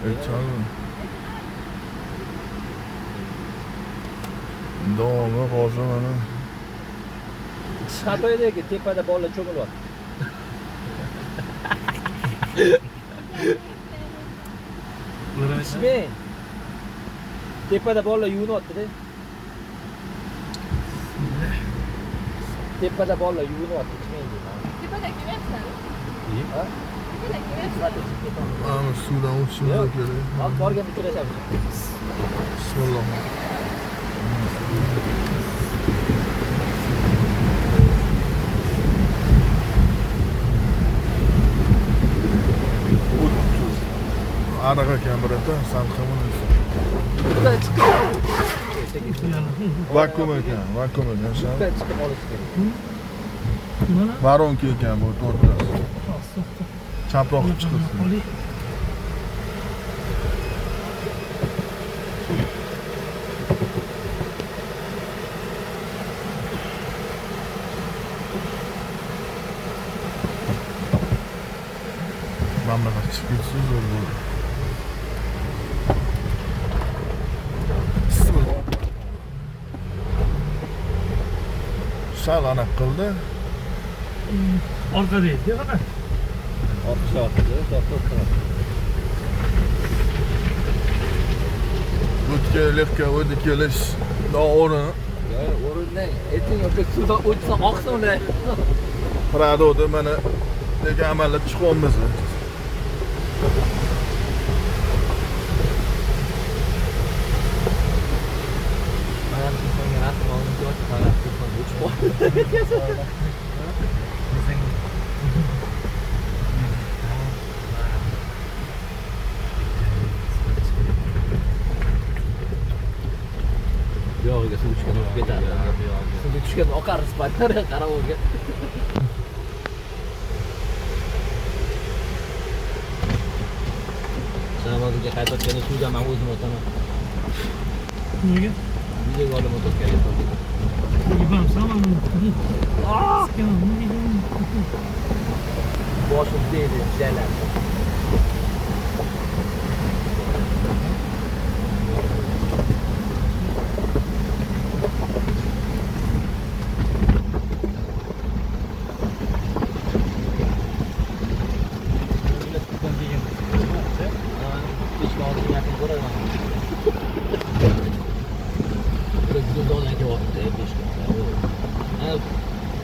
Aytsanmi? Davomli hozir mana Xatoydagi tepada bolalar cho'milyapti. Ismi? Tepada bolalar yuvinyapti-da. Tepada bolalar yuvinyapti, ichmang deyman. Tepada kelyapsan? Ha? Tepada kelyapsan? mana suvdan o'tishimiz kerak. Hop, borgan uchrashamiz. Bismillah. Ariq ekan birata, salqinmi? Bundan chiqib. Vakuum ekan, shan. Bundan chiqib olish kerak. Varonka ekan bu to'rttasi. Chaproq chiqibdi. Mamlakat chiqib ketsa zo'r bo'ladi. Sal anaqa qildi. Orqada edi, qara. Orqa orqada. O'tga o'tib kelish noo'rin. Ya, o'rindan ayting, yoki suvda o'tsa oqsin-da. Radoda mana degan amallab chiqyapmiz. Yog'iga suv tushgan o'tib ketadi. Suvga tushgan oqar isbatlar qarab o'rga. Sanabaga qaytayotganda suvda men o'zim o'taman. Nega? Videoga olib o'tayotgan. Ibam samam. Boshim deydi, jalar.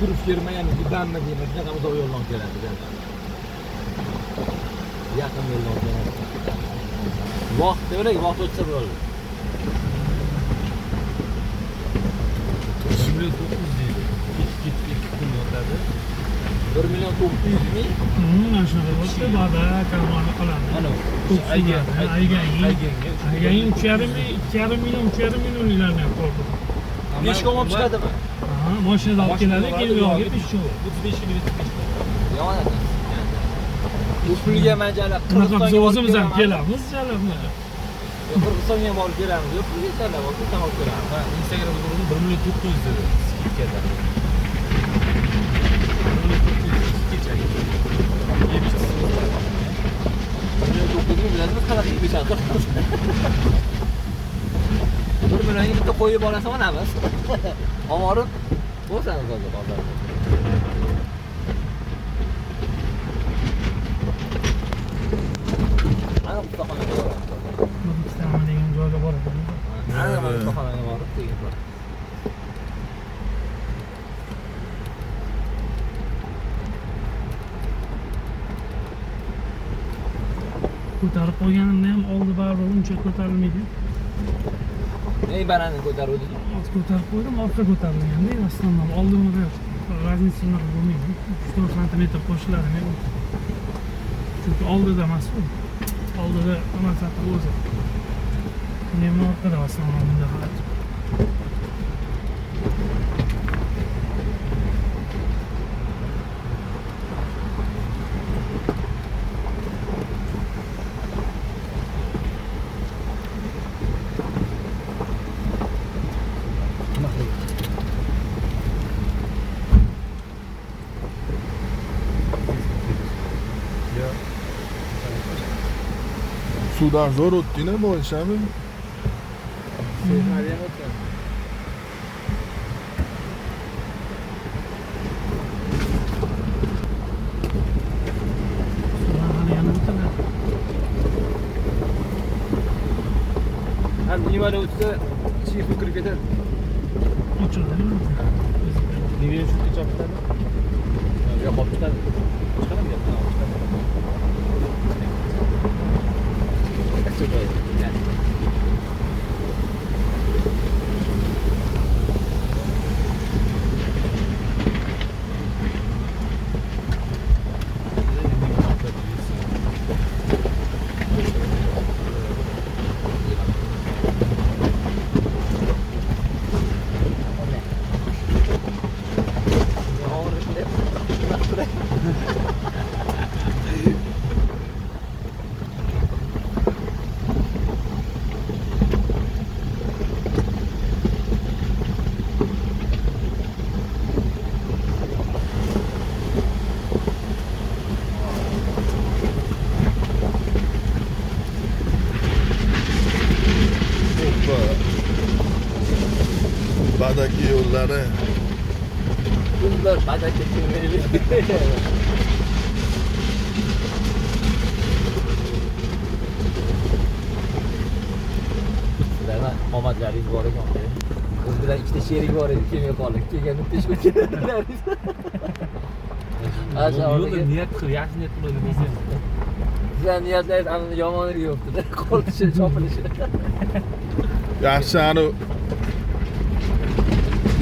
Turib yurmayamiz, yubanma deymiz, shunaqa uzoq yo'ldan keladi. Yaqin yo'ldan keladi. Vaqt o'tsa bo'ladi. 1 million 900 deydi. Ketib kun yotadi. 1 million 900 ming. Mana shunaqa bo'lsa, ba'da karvonni qiladi. Mana ayga 3,5 million millionlarni ko'rdim. Peshkom olib chiqadimi? Mashinada olib keladi, keyin u yoqqa peshkom. 35 minut peshkom. Yomon ekan. Bu pulga manjala Biz o'zimiz ham kelamiz, jalabni. Qirg'izistonga ham olib kelamiz. Yo'q, pulga tanlab olib kelamiz. Ha, Instagramda 1 million 900 dedi. Skidkada. 1 million bitta qo'yib olasan onamiz. Ovorib bo'lsangiz hozir bozorda. Ana bunaqa O'zbekiston degan joyga boradi. ana bunaqa borib keyin bor. Ko'tarib qo'yganimda ham oldi baribir uncha ko'tarilmaydi. Ey banani ko'taruvdi. Ko'tarib qo'ydim, orqa ko'tarilganda aslında oldimda razniца bo'lmaydi. 3-4 santimetr qo'shiladi. Chunki oldida emas u. Oldida amasati o'zi. Nima orqada aslında bunda qarab. Suvdan zo'r o'tding-a bo'lishami? Sevmadi ham o'tgan. Sular hali yana o'tadi. Ham nimada o'tsa, ichiga suv kirib ketadi. Ochildi. Nimaga shu choptadi? Yo'q, olib chiqadi. Chiqadimi? Yo'q, chiqadi. Badaki yo'llari. Bunlar badaki kemirib. Sizlarga omadlaringiz bor ekan. Biz bilan ikkita sherik bor edi, kelmay qoldik. Kelganda peshko keldilar. Yo'lda niyat qil, yaxshi niyat qiladi desam. Sizlar niyatlaringiz ana yomonligi yo'qdi-da. Qoldishi, chopilishi. Yaxshi ani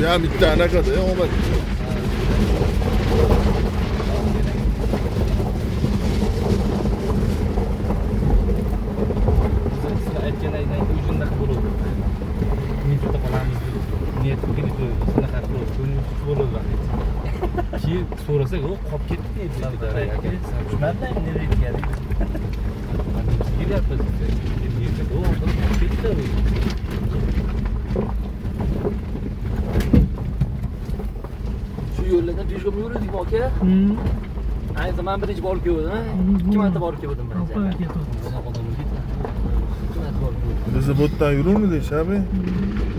bu ham bitta anaqada omad. Sizlar aytganlaringdan keyin shunday bo'ladi. Niyatda qolamiz deb. Niyat qilib shunaqa qilib, ko'nglim xush bo'ladi vaqt. Keyin so'rasak, "O, qolib ketdi" deydi. Tushunmadingmi nima deyotganing? Kelyapmiz. Niyatda, "O, qolib ketdi." Shu yo'llardan peshko yurdik aka. Ayni men birinchi borib keldim, ha? 2 marta borib keldim men. Opa ketdi. Bizni bu yerdan yuruvmidingiz, abi?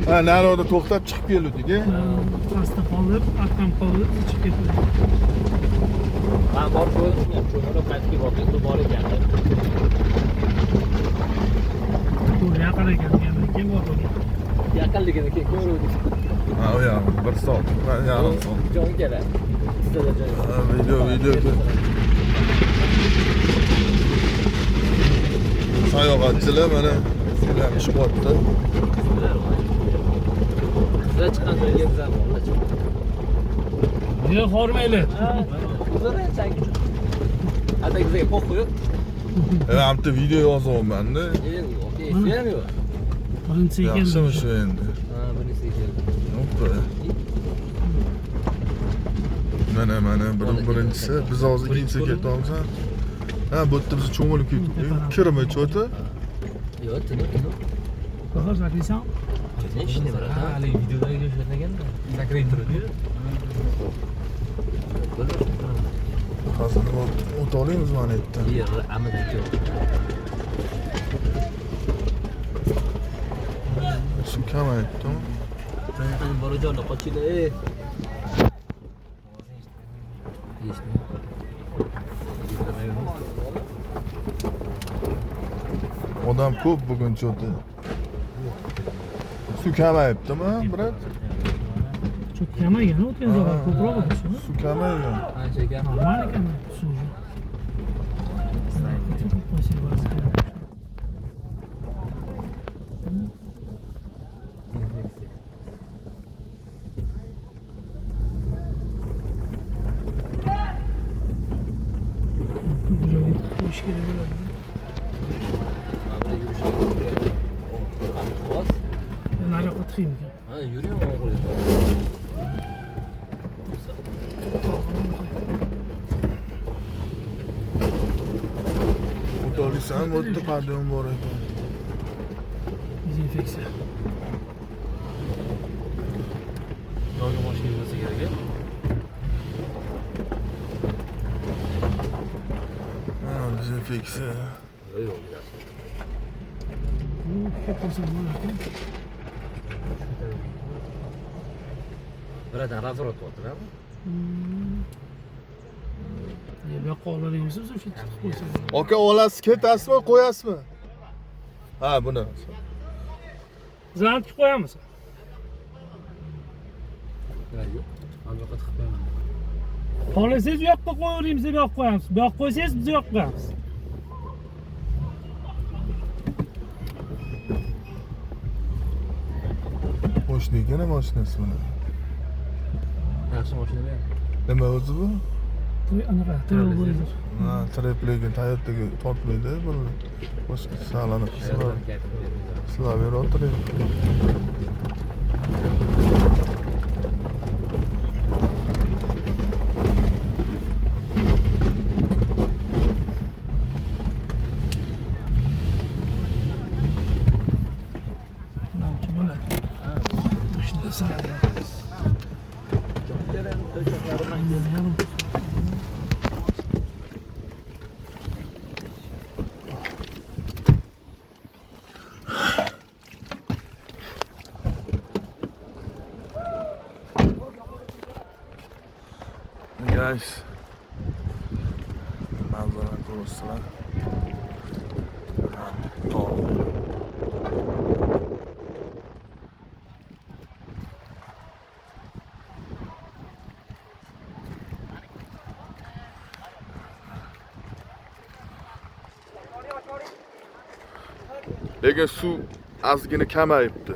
Ha, naryoqda to'xtab chiqib keldik-a. Pastda qolib, arkam qolib, chiqib ketdi. Ben borib keldim, cho'milib qaytib kelib bor ekan. Bu yaqin ekan, yana kim bor bo'lgan. Yaqinligini keyin ko'rdik. Ha, o ya, 1 soat, yarim soat. Jon kerak. Sizlar jon. Ha, video. Sayohatchilar mana sizlar ish qilyapti. Sizlar chiqqan joyga bizlar borlar. Niye hormayli? Bizlar sanki. Atagizga qo'q qo'yib. Hamda video yozyapman-da. Okey, ham yo'q. Birinchi ekan. Yaxshimi shu endi? Ha, bunisi ekan. Hoppa. Mana birinchisi biz hozir ikkinchisi ketyapmiz. Ha, bu yerda biz cho'milib ketdik. Kirmi cho'ti? Yo'q, tinib. Qog'oz zapisam. Ne ishni Ha, beradi? hali videoda ko'rsatmaganda. Sakrayib turadi. Hozir o't olamiz mana yerdan. Yer amada yo'q. Su kamayaptimi? Sen borajonda qochinglar, ey. Odam ko'p bugun cho'ti. Su kamayaptimi, brat? Çok yamagan o'tgan safar ko'proq o'tishdi. Su kamaygan. Ancha ekan. Normal ekan suv. Nariyoqqa tiqaymi ekan? Ha, yuraymi o'g'lim? O'tolisan, o'tda qadam bor ekan. Dezinfeksiya. Yo'lga mashina bo'lsa kerak. Ha, dezinfeksiya. Yo'q, yaxshi. Kelib qolsa bo'lardi. Biradan razvorot bo'lyapti-da. Bu yoqqa oladingiz o'sha chiqib qo'ysa. Aka olasiz, ketasizmi, qo'yasizmi? Ha, buni. Zalga qo'yamiz. Yo'q. Albatta tiqib qo'yaman. Xohlasangiz bu yoqqa qo'yaveramiz deb yoqqa qo'yamiz. Bu yoqqa qo'ysangiz biz bu yoqqa qo'yamiz. Qo'shnikana mashinasi buni. Yaxshi mashina. Nima o'zi bu? Anaqa Trailblazer. Ha, Trailblazer Toyota'ga tortmaydi bu. Boshqa sog'lanib Slaver o'tiradi. Navchi bo'ladi. Shunda siladi. Guys, manzara ko'rsizlar. Lekin suv ozgina kamayibdi.